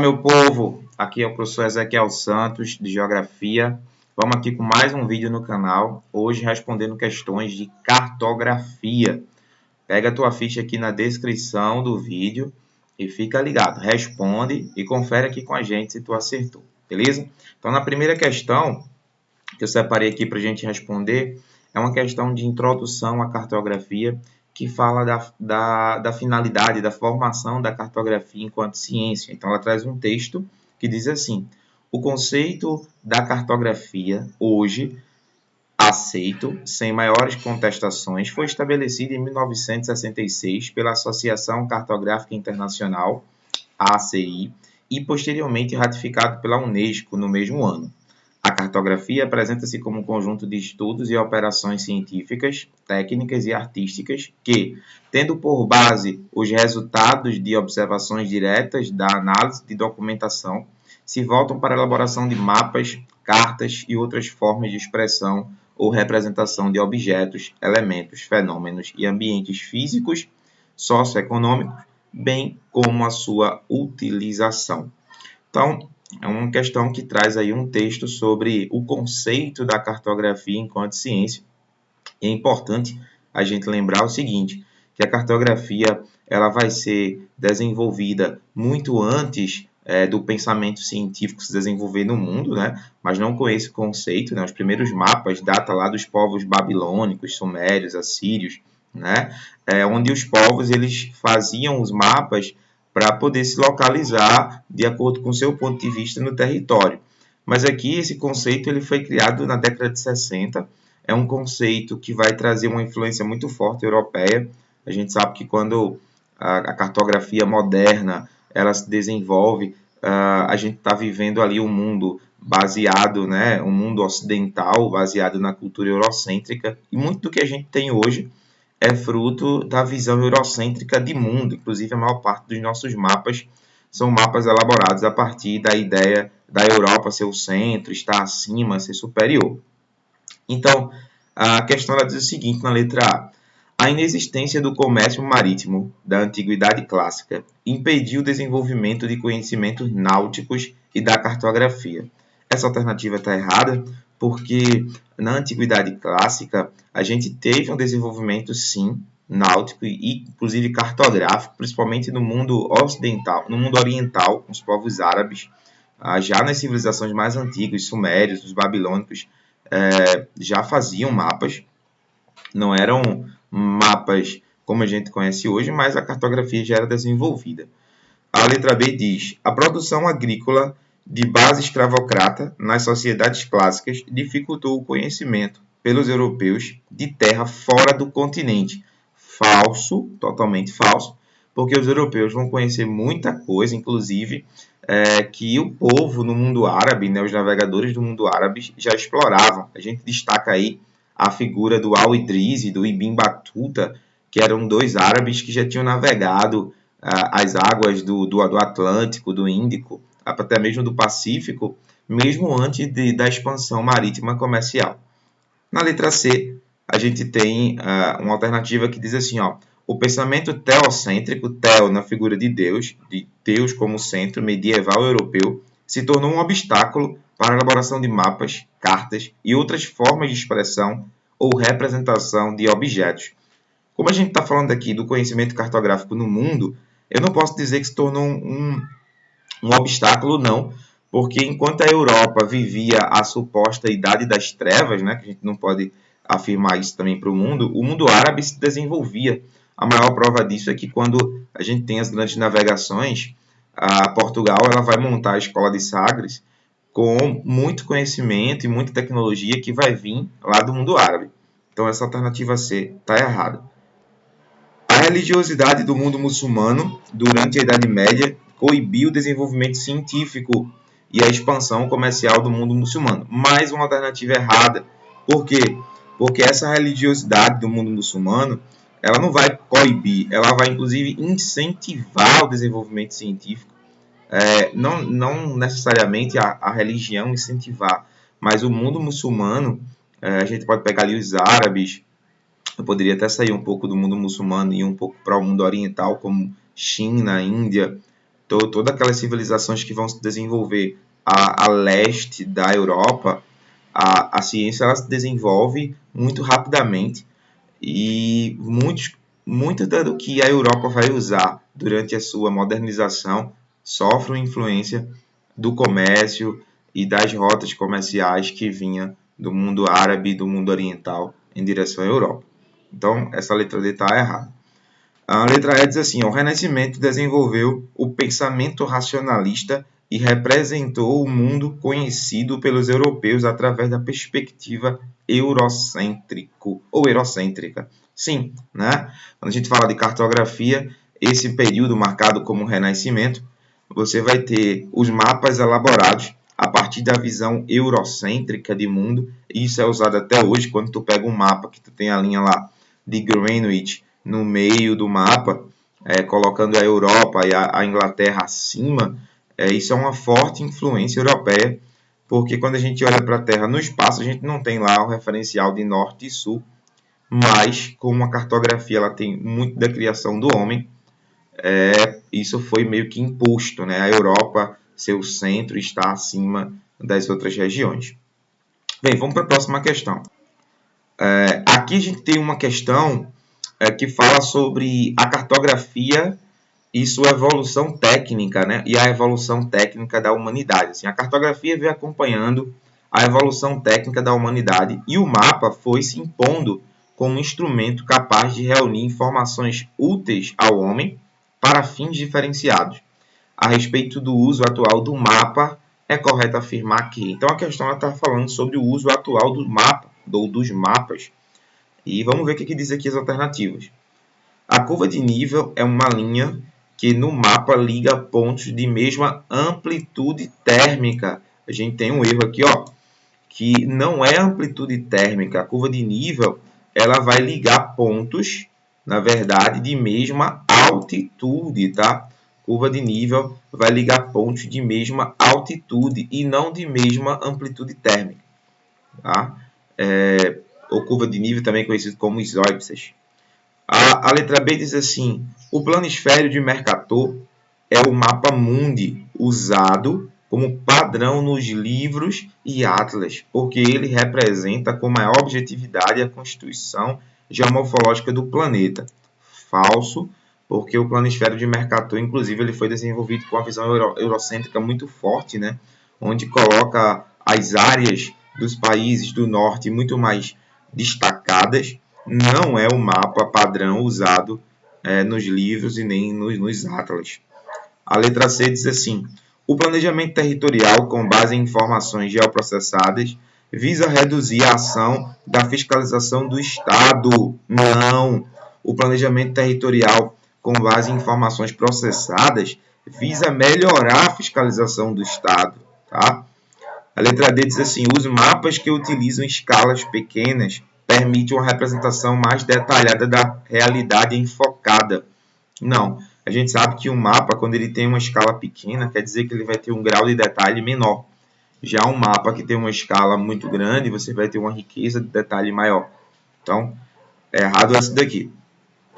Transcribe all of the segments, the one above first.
meu povo! Aqui é o professor Ezequiel Santos, de Geografia. Vamos aqui com mais um vídeo no canal, hoje respondendo questões de cartografia. Pega a tua ficha aqui na descrição do vídeo e fica ligado. Responde e confere aqui com a gente se tu acertou, beleza? Então, na primeira questão que eu separei aqui para a gente responder, é uma questão de introdução à cartografia, que fala da finalidade, da formação da cartografia enquanto ciência. Então, ela traz um texto que diz assim: o conceito da cartografia, hoje aceito, sem maiores contestações, foi estabelecido em 1966 pela Associação Cartográfica Internacional, ACI, e posteriormente ratificado pela Unesco no mesmo ano. A cartografia apresenta-se como um conjunto de estudos e operações científicas, técnicas e artísticas que, tendo por base os resultados de observações diretas da análise de documentação, se voltam para a elaboração de mapas, cartas e outras formas de expressão ou representação de objetos, elementos, fenômenos e ambientes físicos, socioeconômicos, bem como a sua utilização. Então, é uma questão que traz aí um texto sobre o conceito da cartografia enquanto ciência. E é importante a gente lembrar o seguinte, que a cartografia ela vai ser desenvolvida muito antes do pensamento científico se desenvolver no mundo, né? Mas não com esse conceito, né? Os primeiros mapas datam lá dos povos babilônicos, sumérios, assírios, né? Onde os povos eles faziam os mapas para poder se localizar de acordo com o seu ponto de vista no território. Mas aqui esse conceito ele foi criado na década de 60, é um conceito que vai trazer uma influência muito forte europeia. A gente sabe que quando a cartografia moderna ela se desenvolve, a gente está vivendo ali um mundo baseado, né, um mundo ocidental, baseado na cultura eurocêntrica, e muito do que a gente tem hoje é fruto da visão eurocêntrica de mundo. Inclusive, a maior parte dos nossos mapas são mapas elaborados a partir da ideia da Europa ser o centro, estar acima, ser superior. Então, a questão ela diz o seguinte na letra A. A inexistência do comércio marítimo da Antiguidade Clássica impediu o desenvolvimento de conhecimentos náuticos e da cartografia. Essa alternativa está errada, porque na Antiguidade Clássica a gente teve um desenvolvimento, sim, náutico e inclusive cartográfico, principalmente no mundo ocidental, no mundo oriental, com os povos árabes. Já nas civilizações mais antigas, os sumérios, os babilônicos, já faziam mapas. Não eram mapas como a gente conhece hoje, mas a cartografia já era desenvolvida. A letra B diz: a produção agrícola de base escravocrata nas sociedades clássicas dificultou o conhecimento pelos europeus de terra fora do continente. Falso, totalmente falso, porque os europeus vão conhecer muita coisa, inclusive que o povo no mundo árabe, né, os navegadores do mundo árabe já exploravam. A gente destaca aí a figura do Al-Idris e do Ibn Battuta, que eram dois árabes que já tinham navegado as águas do Atlântico, do Índico, até mesmo do Pacífico, mesmo antes da expansão marítima comercial. Na letra C, a gente tem uma alternativa que diz assim, ó, o pensamento teocêntrico, teo na figura de Deus como centro medieval europeu, se tornou um obstáculo para a elaboração de mapas, cartas e outras formas de expressão ou representação de objetos. Como a gente está falando aqui do conhecimento cartográfico no mundo, eu não posso dizer que se tornou um obstáculo, não, porque enquanto a Europa vivia a suposta Idade das Trevas, né, que a gente não pode afirmar isso também para o mundo árabe se desenvolvia. A maior prova disso é que quando a gente tem as grandes navegações, a Portugal ela vai montar a Escola de Sagres com muito conhecimento e muita tecnologia que vai vir lá do mundo árabe. Então essa alternativa C está errada. A religiosidade do mundo muçulmano durante a Idade Média coibiu o desenvolvimento científico e a expansão comercial do mundo muçulmano. Mais uma alternativa errada. Por quê? Porque essa religiosidade do mundo muçulmano, ela não vai coibir, ela vai inclusive incentivar o desenvolvimento científico. Não necessariamente a religião incentivar, mas o mundo muçulmano, a gente pode pegar ali os árabes, eu poderia até sair um pouco do mundo muçulmano e ir um pouco para o mundo oriental, como China, Índia, todas aquelas civilizações que vão se desenvolver a leste da Europa, a ciência ela se desenvolve muito rapidamente e muito do que a Europa vai usar durante a sua modernização sofre uma influência do comércio e das rotas comerciais que vinha do mundo árabe e do mundo oriental em direção à Europa. Então, essa letra D está errada. A letra E diz assim: o Renascimento desenvolveu o pensamento racionalista e representou o mundo conhecido pelos europeus através da perspectiva eurocêntrico ou eurocêntrica. Sim, né? Quando a gente fala de cartografia, esse período marcado como Renascimento, você vai ter os mapas elaborados a partir da visão eurocêntrica de mundo. Isso é usado até hoje, quando tu pega um mapa que tu tem a linha lá de Greenwich no meio do mapa, colocando a Europa e a Inglaterra acima, isso é uma forte influência europeia, porque quando a gente olha para a Terra no espaço, a gente não tem lá o referencial de norte e sul, mas como a cartografia ela tem muito da criação do homem, isso foi meio que imposto, né? A Europa, seu centro, está acima das outras regiões. Bem, vamos para a próxima questão. Aqui a gente tem uma questão que fala sobre a cartografia e sua evolução técnica, né? E a evolução técnica da humanidade. Assim, a cartografia veio acompanhando a evolução técnica da humanidade e o mapa foi se impondo como instrumento capaz de reunir informações úteis ao homem para fins diferenciados. A respeito do uso atual do mapa, é correto afirmar que... Então, a questão está falando sobre o uso atual do mapa, ou dos mapas. E vamos ver o que diz aqui as alternativas. A curva de nível é uma linha que no mapa liga pontos de mesma amplitude térmica. A gente tem um erro aqui, ó, que não é amplitude térmica. A curva de nível ela vai ligar pontos, na verdade, de mesma altitude, tá? Curva de nível vai ligar pontos de mesma altitude e não de mesma amplitude térmica, tá? Ou curva de nível também conhecido como isópsis. A letra B diz assim: o planisfério de Mercator é o mapa mundi usado como padrão nos livros e atlas, porque ele representa com maior objetividade a constituição geomorfológica do planeta. Falso, porque o planisfério de Mercator, inclusive, ele foi desenvolvido com uma visão eurocêntrica muito forte, né? Onde coloca as áreas dos países do norte muito mais destacadas. Não é o mapa padrão usado nos livros e nem nos atlas. A letra C diz assim: o planejamento territorial, com base em informações geoprocessadas, visa reduzir a ação da fiscalização do Estado. Não! O planejamento territorial, com base em informações processadas, visa melhorar a fiscalização do Estado. Tá? A letra D diz assim: os mapas que utilizam escalas pequenas permitem uma representação mais detalhada da realidade enfocada. Não. A gente sabe que um mapa, quando ele tem uma escala pequena, quer dizer que ele vai ter um grau de detalhe menor. Já um mapa que tem uma escala muito grande, você vai ter uma riqueza de detalhe maior. Então, é errado essa daqui.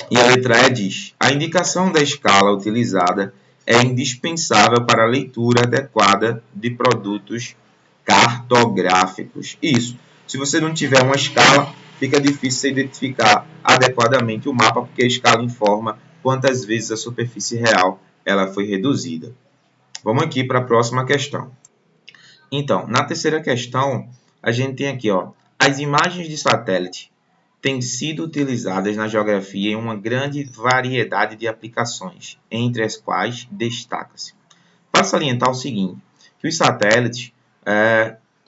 E a letra E diz: a indicação da escala utilizada é indispensável para a leitura adequada de produtos cartográficos. Isso. Se você não tiver uma escala, fica difícil você identificar adequadamente o mapa, porque a escala informa quantas vezes a superfície real ela foi reduzida. Vamos aqui para a próxima questão. Então, na terceira questão, a gente tem aqui, ó, as imagens de satélite têm sido utilizadas na geografia em uma grande variedade de aplicações, entre as quais destaca-se. Para salientar o seguinte, que os satélites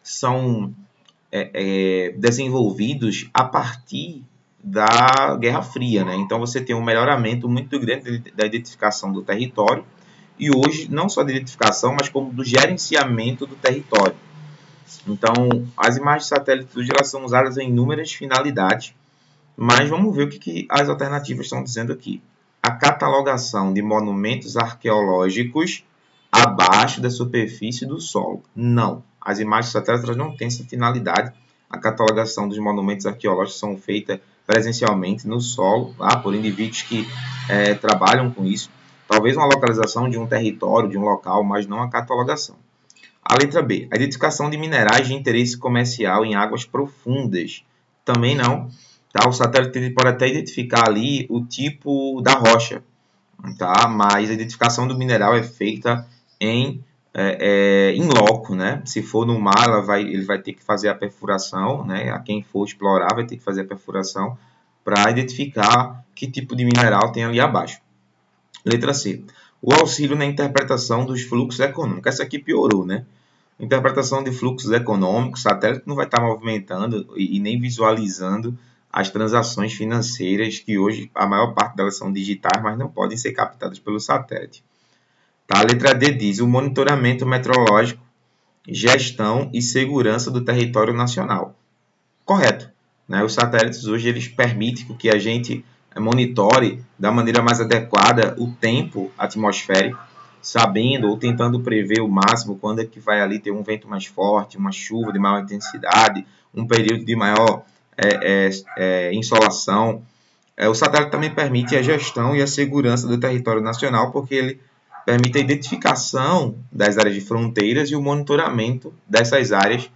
são desenvolvidos a partir da Guerra Fria, né? Então você tem um melhoramento muito grande da identificação do território e hoje não só da identificação, mas como do gerenciamento do território. Então as imagens de satélite hoje elas são usadas em inúmeras finalidades, mas vamos ver o que as alternativas estão dizendo aqui. A catalogação de monumentos arqueológicos abaixo da superfície do solo. Não, as imagens de satélite não têm essa finalidade. A catalogação dos monumentos arqueológicos são feitas presencialmente no solo, por indivíduos que trabalham com isso. Talvez uma localização de um território, de um local, mas não a catalogação. A letra B, a identificação de minerais de interesse comercial em águas profundas. Também não. Tá? O satélite pode até identificar ali o tipo da rocha, tá? Mas a identificação do mineral é feita em loco, né? Se for no mar, ele vai ter que fazer a perfuração, né? A quem for explorar vai ter que fazer a perfuração para identificar que tipo de mineral tem ali abaixo. Letra C. O auxílio na interpretação dos fluxos econômicos. Essa aqui piorou, né? Interpretação de fluxos econômicos. O satélite não vai estar movimentando e nem visualizando as transações financeiras, que hoje a maior parte delas são digitais, mas não podem ser captadas pelo satélite. Tá? A letra D diz o monitoramento meteorológico, gestão e segurança do território nacional. Correto. Né? Os satélites hoje eles permitem que a gente monitore da maneira mais adequada o tempo atmosférico, sabendo ou tentando prever o máximo quando é que vai ali ter um vento mais forte, uma chuva de maior intensidade, um período de maior insolação. O satélite também permite a gestão e a segurança do território nacional, porque ele permite a identificação das áreas de fronteiras e o monitoramento dessas áreas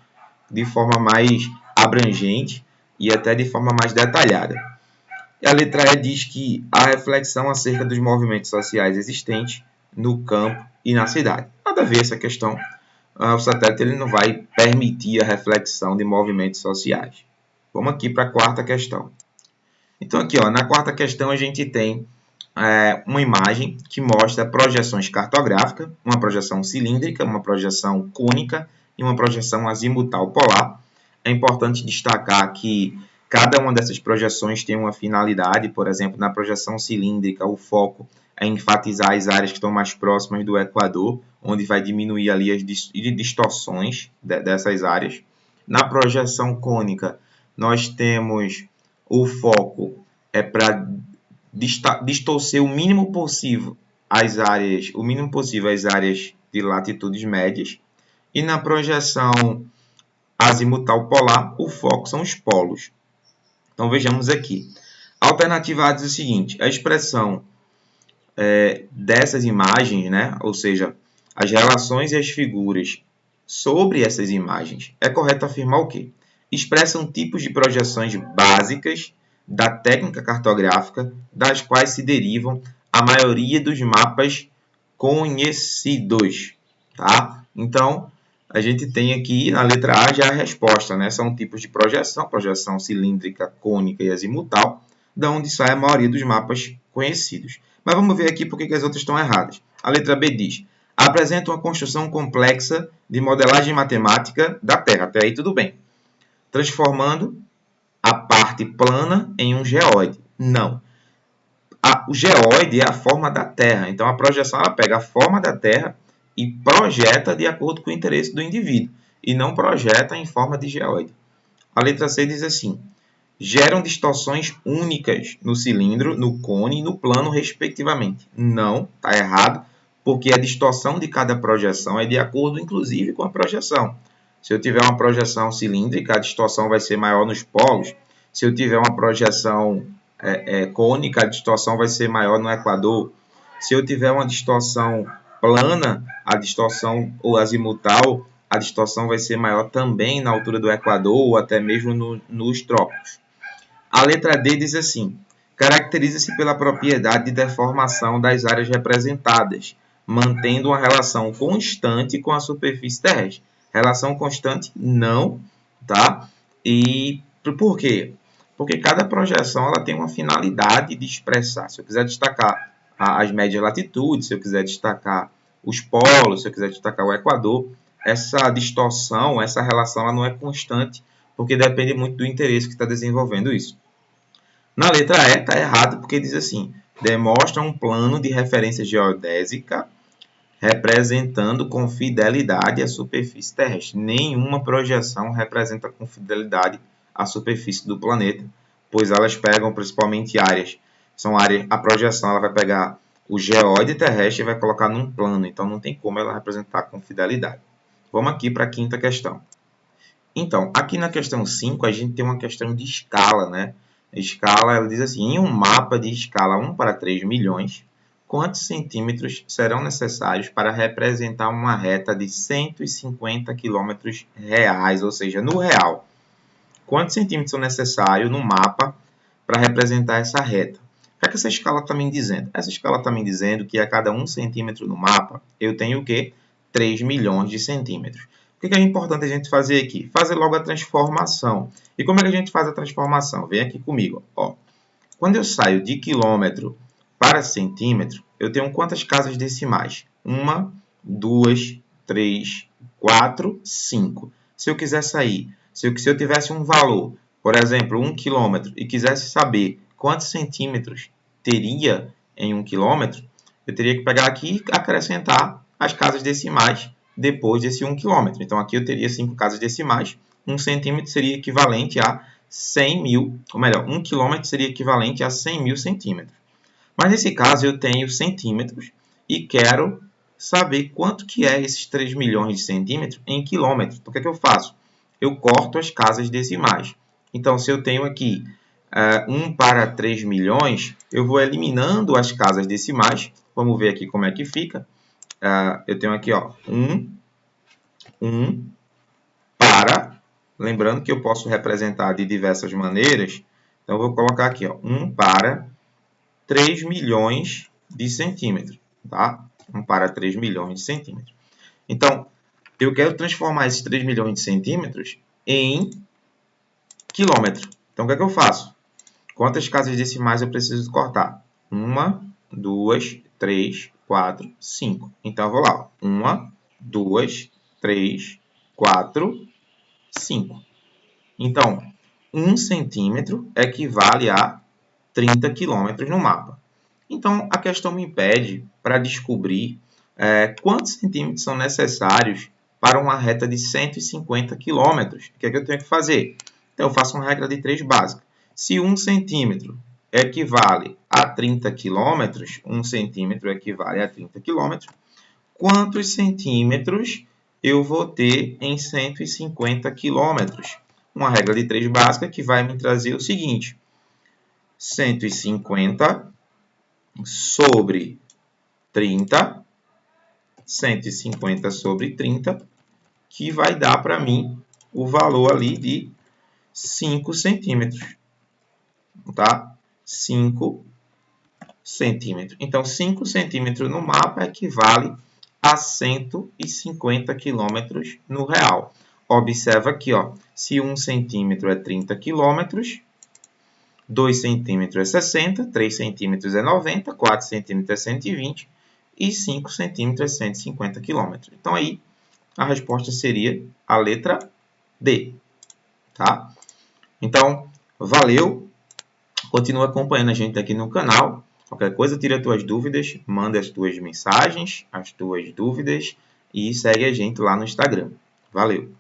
de forma mais abrangente e até de forma mais detalhada. E a letra E diz que a reflexão acerca dos movimentos sociais existentes no campo e na cidade. Nada a ver essa questão. O satélite ele não vai permitir a reflexão de movimentos sociais. Vamos aqui para a quarta questão. Então, aqui, ó, na quarta questão, a gente tem uma imagem que mostra projeções cartográficas, uma projeção cilíndrica, uma projeção cônica e uma projeção azimutal polar. É importante destacar que cada uma dessas projeções tem uma finalidade. Por exemplo, na projeção cilíndrica, o foco é enfatizar as áreas que estão mais próximas do Equador, onde vai diminuir ali as distorções dessas áreas. Na projeção cônica, nós temos o foco para distorcer o mínimo possível as áreas de latitudes médias. E na projeção azimutal polar, o foco são os polos. Então vejamos aqui. A alternativa A diz o seguinte: a expressão dessas imagens, né, ou seja, as relações e as figuras sobre essas imagens, é correto afirmar o quê? Expressam tipos de projeções básicas da técnica cartográfica, das quais se derivam a maioria dos mapas conhecidos. Tá? Então, a gente tem aqui na letra A já a resposta, né? São tipos de projeção cilíndrica, cônica e azimutal, da onde sai a maioria dos mapas conhecidos. Mas vamos ver aqui por que as outras estão erradas. A letra B diz: apresenta uma construção complexa de modelagem matemática da Terra. Até aí tudo bem. Transformando a parte plana em um geóide. Não. O geóide é a forma da Terra. Então, a projeção ela pega a forma da Terra e projeta de acordo com o interesse do indivíduo. E não projeta em forma de geóide. A letra C diz assim: geram distorções únicas no cilindro, no cone e no plano, respectivamente. Não, está errado, porque a distorção de cada projeção é de acordo, inclusive, com a projeção. Se eu tiver uma projeção cilíndrica, a distorção vai ser maior nos polos. Se eu tiver uma projeção cônica, a distorção vai ser maior no equador. Se eu tiver uma distorção plana, a distorção ou azimutal, a distorção vai ser maior também na altura do equador ou até mesmo nos trópicos. A letra D diz assim: caracteriza-se pela propriedade de deformação das áreas representadas, mantendo uma relação constante com a superfície terrestre. Relação constante, não, tá? E por quê? Porque cada projeção ela tem uma finalidade de expressar. Se eu quiser destacar as médias latitudes, se eu quiser destacar os polos, se eu quiser destacar o equador, essa distorção, essa relação ela não é constante, porque depende muito do interesse que está desenvolvendo isso. Na letra E está errado, porque diz assim: demonstra um plano de referência geodésica representando com fidelidade a superfície terrestre. Nenhuma projeção representa com fidelidade a superfície do planeta, pois elas pegam principalmente áreas. A projeção ela vai pegar o geóide terrestre e vai colocar num plano, então não tem como ela representar com fidelidade. Vamos aqui para a quinta questão. Então, aqui na questão 5, a gente tem uma questão de escala, né? A escala, ela diz assim: em um mapa de escala 1 para 3 milhões, quantos centímetros serão necessários para representar uma reta de 150 km reais, ou seja, no real. Quantos centímetros são necessários no mapa para representar essa reta? O que é que essa escala está me dizendo? Essa escala está me dizendo que a cada 1 centímetro no mapa, eu tenho o quê? 3 milhões de centímetros. O que é importante a gente fazer aqui? Fazer logo a transformação. E como é que a gente faz a transformação? Vem aqui comigo. Ó. Quando eu saio de quilômetro para centímetro, eu tenho quantas casas decimais? 1, 2, 3, 4, 5. Se eu quiser sair, se eu tivesse um valor, por exemplo, 1 quilômetro, e quisesse saber quantos centímetros teria em 1 quilômetro, eu teria que pegar aqui e acrescentar as casas decimais depois desse 1 quilômetro. Então, aqui eu teria 5 casas decimais. 1 centímetro seria equivalente a 100 mil, ou melhor, 1 quilômetro seria equivalente a 100 mil centímetros. Mas nesse caso eu tenho centímetros e quero saber quanto que é esses 3 milhões de centímetros em quilômetros. Então, o que é que eu faço? Eu corto as casas decimais. Então, se eu tenho aqui 1 para 3 milhões, eu vou eliminando as casas decimais. Vamos ver aqui como é que fica. Eu tenho aqui, ó, 1 para... Lembrando que eu posso representar de diversas maneiras. Então, eu vou colocar aqui, ó, 1 para 3 milhões de centímetros. Tá? 1 para 3 milhões de centímetros. Então, eu quero transformar esses 3 milhões de centímetros em quilômetro. Então, o que é que eu faço? Quantas casas decimais eu preciso cortar? 1, 2, 3, 4, 5. Então, eu vou lá. 1, 2, 3, 4, 5. Então, 1 centímetro equivale a 30 quilômetros no mapa. Então, a questão me pede para descobrir quantos centímetros são necessários para uma reta de 150 quilômetros. O que é que eu tenho que fazer? Então, eu faço uma regra de 3 básica. Se 1 centímetro equivale a 30 quilômetros, 1 centímetro equivale a 30 quilômetros, quantos centímetros eu vou ter em 150 quilômetros? Uma regra de 3 básica que vai me trazer o seguinte: 150 sobre 30, 150 sobre 30, que vai dar para mim o valor ali de 5 centímetros. Tá? 5 centímetros. Então, 5 centímetros no mapa equivale a 150 quilômetros no real. Observa aqui, ó, se 1 centímetro é 30 quilômetros, 2 centímetros é 60, 3 centímetros é 90, 4 centímetros é 120 e 5 centímetros é 150 quilômetros. Então, aí, a resposta seria a letra D. Tá? Então, valeu! Continua acompanhando a gente aqui no canal. Qualquer coisa, tira as tuas dúvidas, manda as tuas mensagens, as tuas dúvidas e segue a gente lá no Instagram. Valeu!